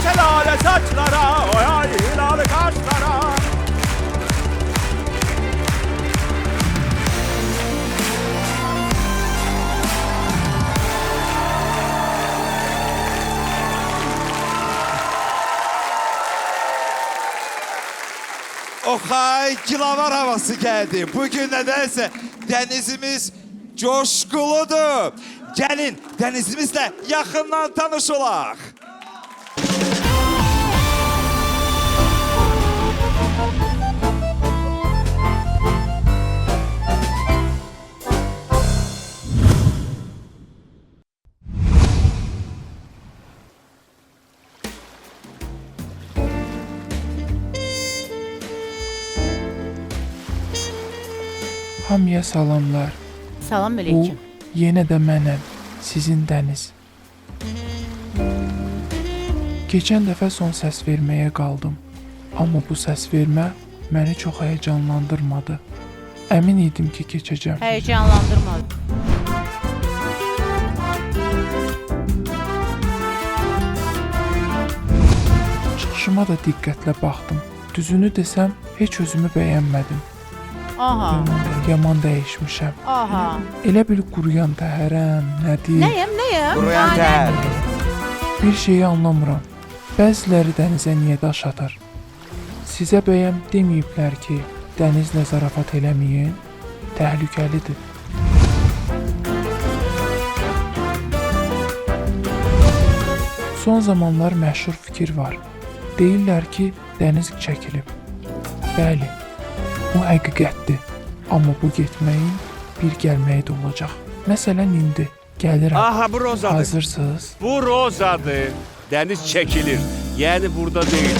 şelale saçlara, oy ay hilal kaşlara. Oxay, gilavar havası gəldi. Bugün nədənsə dənizimiz coşquludur. Gəlin dənizimizlə yaxından tanış olaq. Hamıya salamlar. Salam Bu aleyküm. yenə də mənəm, sizin Dəniz. Keçən dəfə son səs verməyə qaldım. Amma bu səs vermə məni çox həyəcanlandırmadı. Əmin idim ki, keçəcəm. Heyecanlandırmadı. Çıxışıma da diqqətlə baxdım. Düzünü desəm, heç özümü bəyənmədim. Aha. Yaman dəyişmişəm. Aha. Elə bil quruyan təhərəm, nədir? Nəyəm? Quruyan tər. Bir şeyi anlamıram. Bəziləri dənizə niyə daş atır? Sizə bəyəm deməyiblər ki, dənizlə zarafat eləməyin, təhlükəlidir. Son zamanlar məşhur fikir var. Deyirlər ki, dəniz çəkilib. Bəli, bu həqiqətdir. Amma bu getməyin bir gəlməyi də olacaq. Məsələn indi gəlirəm. Aha bu rozadır. Hazırsınız? Bu rozadır. Deniz çekilir. Yani burada değil.